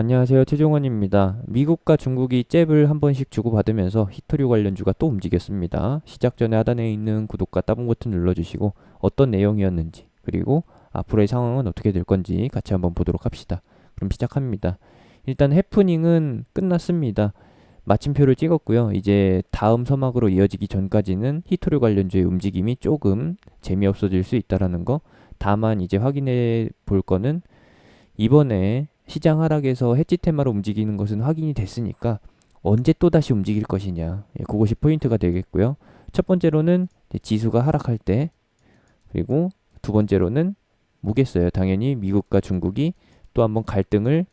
안녕하세요. 최종원입니다. 미국과 중국이 잽을 한 번씩 주고받으면서 히토류 관련주가 또 움직였습니다. 시작 전에 하단에 있는 구독과 따봉 버튼 눌러주시고 어떤 내용이었는지 그리고 앞으로의 상황은 어떻게 될 건지 같이 한번 보도록 합시다. 그럼 시작합니다. 일단 해프닝은 끝났습니다. 마침표를 찍었고요. 이제 다음 서막으로 이어지기 전까지는 히토류 관련주의 움직임이 조금 재미없어질 수 있다라는 거. 다만 이제 확인해 볼 거는 이번에 시장 하락에서 해지 테마로 움직이는 것은 확인이 됐으니까 언제 또다시 움직일 것이냐. 그것이 포인트가 되겠고요. 첫 번째로는 지수가 하락할 때, 그리고 두 번째로는 뭐겠어요. 당연히 미국과 중국이 또 한번 갈등을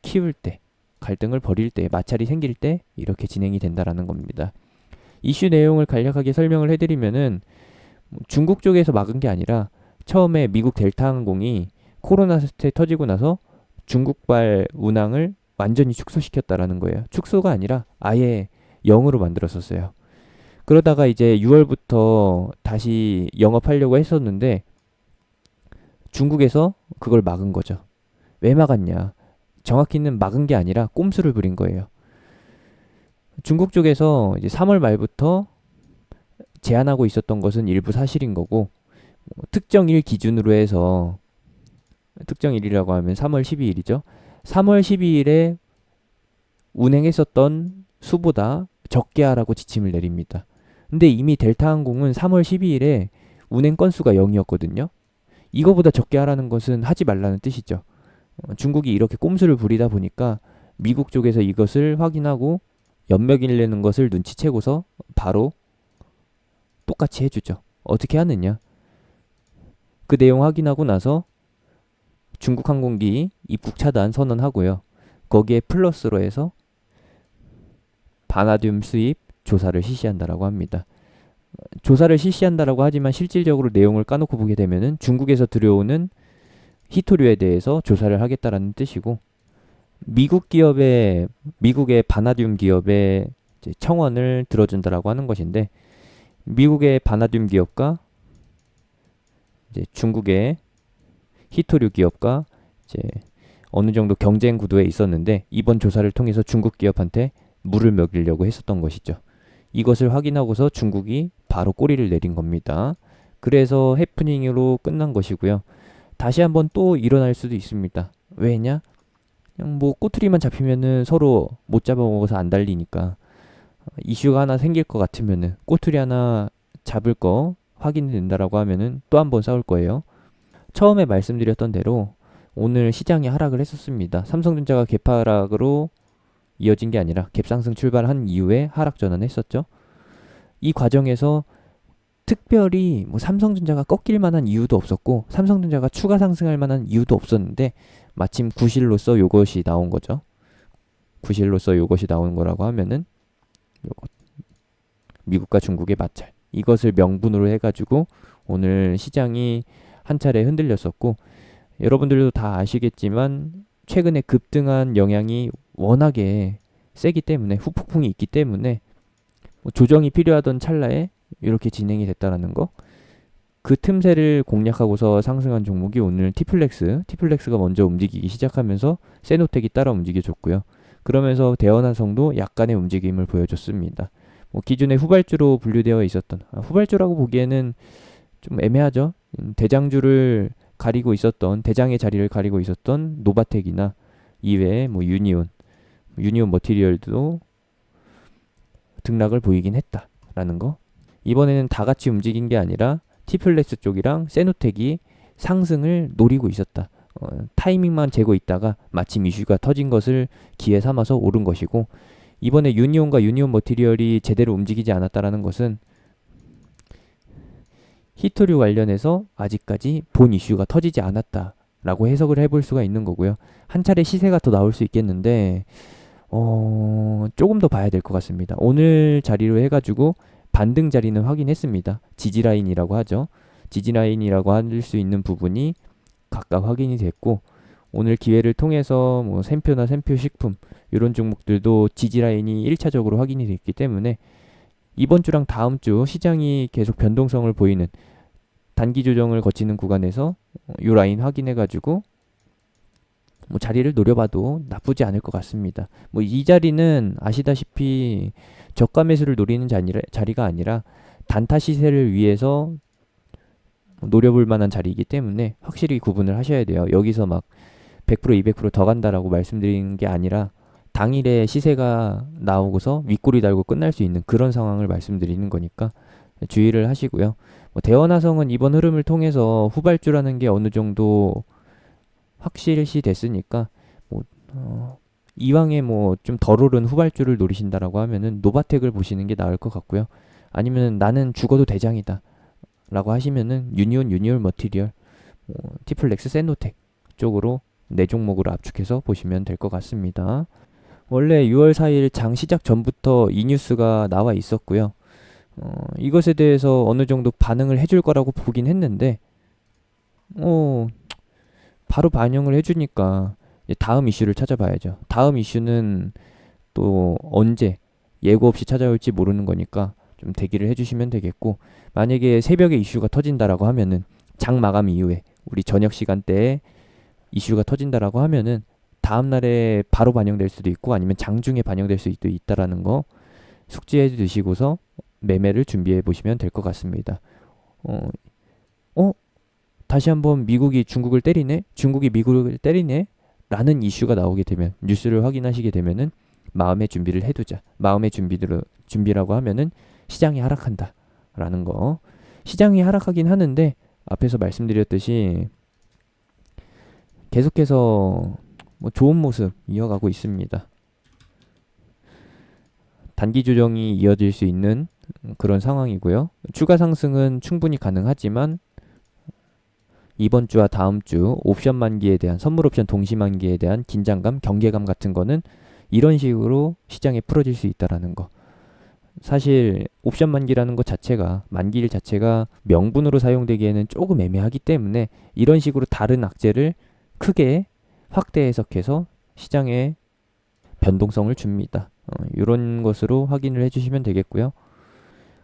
키울 때, 갈등을 벌일 때, 마찰이 생길 때 이렇게 진행이 된다라는 겁니다. 이슈 내용을 간략하게 설명을 해드리면은 중국 쪽에서 막은 게 아니라 처음에 미국 델타 항공이 코로나 사태 터지고 나서 중국발 운항을 완전히 축소시켰다라는 거예요. 축소가 아니라 아예 0으로 만들었었어요. 그러다가 이제 6월부터 다시 영업하려고 했었는데 중국에서 그걸 막은 거죠. 왜 막았냐? 정확히는 막은 게 아니라 꼼수를 부린 거예요. 중국 쪽에서 이제 3월 말부터 제한하고 있었던 것은 일부 사실인 거고, 특정 일 기준으로 해서 특정 일이라고 하면 3월 12일이죠. 3월 12일에 운행했었던 수보다 적게 하라고 지침을 내립니다. 근데 이미 델타 항공은 3월 12일에 운행 건수가 0이었거든요. 이거보다 적게 하라는 것은 하지 말라는 뜻이죠. 중국이 이렇게 꼼수를 부리다 보니까 미국 쪽에서 이것을 확인하고 연맥일 내는 것을 눈치채고서 바로 똑같이 해주죠. 어떻게 하느냐? 그 내용 확인하고 나서 중국 항공기 입국 차단 선언하고요. 거기에 플러스로 해서 바나듐 수입 조사를 실시한다라고 합니다. 조사를 실시한다라고 하지만 실질적으로 내용을 까놓고 보게 되면은 중국에서 들여오는 히토류에 대해서 조사를 하겠다라는 뜻이고, 미국의 바나듐 기업의 청원을 들어준다라고 하는 것인데, 미국의 바나듐 기업과 이제 중국의 히토류 기업과 이제 어느 정도 경쟁 구도에 있었는데 이번 조사를 통해서 중국 기업한테 물을 먹이려고 했었던 것이죠. 이것을 확인하고서 중국이 바로 꼬리를 내린 겁니다. 그래서 해프닝으로 끝난 것이고요. 다시 한번 또 일어날 수도 있습니다. 왜냐? 그냥 뭐 꼬투리만 잡히면은 서로 못 잡아먹어서 안 달리니까, 이슈가 하나 생길 것 같으면은 꼬투리 하나 잡을 거 확인이 된다라고 하면은 또 한번 싸울 거예요. 처음에 말씀드렸던 대로 오늘 시장이 하락을 했었습니다. 삼성전자가 갭하락으로 이어진 게 아니라 갭상승 출발한 이후에 하락 전환했었죠. 이 과정에서 특별히 뭐 삼성전자가 꺾일 만한 이유도 없었고 삼성전자가 추가 상승할 만한 이유도 없었는데 마침 구실로서 요것이 나온 거죠. 구실로서 요것이 나온 거라고 하면은 요것, 미국과 중국의 마찰, 이것을 명분으로 해가지고 오늘 시장이 한 차례 흔들렸었고, 여러분들도 다 아시겠지만 최근에 급등한 영향이 워낙에 세기 때문에, 후폭풍이 있기 때문에 뭐 조정이 필요하던 찰나에 이렇게 진행이 됐다라는 거. 그 틈새를 공략하고서 상승한 종목이 오늘 티플렉스가 먼저 움직이기 시작하면서 세노텍이 따라 움직여줬고요. 그러면서 대원화성도 약간의 움직임을 보여줬습니다. 뭐 기존에 후발주로 분류되어 있었던, 후발주라고 보기에는 좀 애매하죠. 대장주를 가리고 있었던, 대장의 자리를 가리고 있었던 노바텍이나 이외에 뭐 유니온 머티리얼도 등락을 보이긴 했다라는 거. 이번에는 다 같이 움직인 게 아니라 티플렉스 쪽이랑 세노텍이 상승을 노리고 있었다. 타이밍만 재고 있다가 마침 이슈가 터진 것을 기회 삼아서 오른 것이고, 이번에 유니온과 유니온 머티리얼이 제대로 움직이지 않았다라는 것은 히토류 관련해서 아직까지 본 이슈가 터지지 않았다라고 해석을 해볼 수가 있는 거고요. 한 차례 시세가 더 나올 수 있겠는데 조금 더 봐야 될 것 같습니다. 오늘 자리로 해가지고 반등 자리는 확인했습니다. 지지라인이라고 하죠. 지지라인이라고 할 수 있는 부분이 각각 확인이 됐고, 오늘 기회를 통해서 뭐 샘표나 샘표식품 이런 종목들도 지지라인이 1차적으로 확인이 됐기 때문에 이번 주랑 다음 주 시장이 계속 변동성을 보이는 단기 조정을 거치는 구간에서 이 라인 확인해 가지고 뭐 자리를 노려봐도 나쁘지 않을 것 같습니다. 뭐 이 자리는 아시다시피 저가 매수를 노리는 자리가 아니라 단타 시세를 위해서 노려볼 만한 자리이기 때문에 확실히 구분을 하셔야 돼요. 여기서 막 100% 200%더 간다라고 말씀드리는 게 아니라 당일에 시세가 나오고서 윗꼬리 달고 끝날 수 있는 그런 상황을 말씀드리는 거니까 주의를 하시고요. 뭐 대원화성은 이번 흐름을 통해서 후발주라는 게 어느 정도 확실시 됐으니까 뭐 이왕에 뭐 좀 덜 오른 후발주를 노리신다라고 하면은 노바텍을 보시는 게 나을 것 같고요. 아니면 나는 죽어도 대장이다 라고 하시면은 유니온 머티리얼, 티플렉스, 세노텍 쪽으로 네 종목으로 압축해서 보시면 될 것 같습니다. 원래 6월 4일 장 시작 전부터 이 뉴스가 나와 있었고요. 이것에 대해서 어느 정도 반응을 해줄 거라고 보긴 했는데 바로 반영을 해주니까 이제 다음 이슈를 찾아봐야죠. 다음 이슈는 또 언제 예고 없이 찾아올지 모르는 거니까 좀 대기를 해주시면 되겠고, 만약에 새벽에 이슈가 터진다라고 하면은 장 마감 이후에 우리 저녁 시간대에 이슈가 터진다라고 하면은 다음 날에 바로 반영될 수도 있고 아니면 장중에 반영될 수도 있다라는 거 숙지해 두시고서 매매를 준비해 보시면 될 것 같습니다. 어, 다시 한번 미국이 중국을 때리네? 중국이 미국을 때리네? 라는 이슈가 나오게 되면, 뉴스를 확인하시게 되면은 마음의 준비를 해두자. 마음의 준비라고 하면은 시장이 하락한다 라는 거. 시장이 하락하긴 하는데 앞에서 말씀드렸듯이 계속해서 뭐 좋은 모습 이어가고 있습니다. 단기 조정이 이어질 수 있는 그런 상황이고요. 추가 상승은 충분히 가능하지만 이번 주와 다음 주 옵션 만기에 대한, 선물 옵션 동시 만기에 대한 긴장감, 경계감 같은 거는 이런 식으로 시장에 풀어질 수 있다라는 거. 사실 옵션 만기라는 것 자체가, 만기일 자체가 명분으로 사용되기에는 조금 애매하기 때문에 이런 식으로 다른 악재를 크게 확대 해석해서 시장에 변동성을 줍니다. 이런 것으로 확인을 해주시면 되겠고요.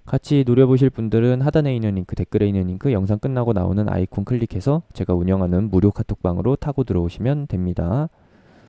같이 노려보실 분들은 하단에 있는 링크, 댓글에 있는 링크, 영상 끝나고 나오는 아이콘 클릭해서 제가 운영하는 무료 카톡방으로 타고 들어오시면 됩니다.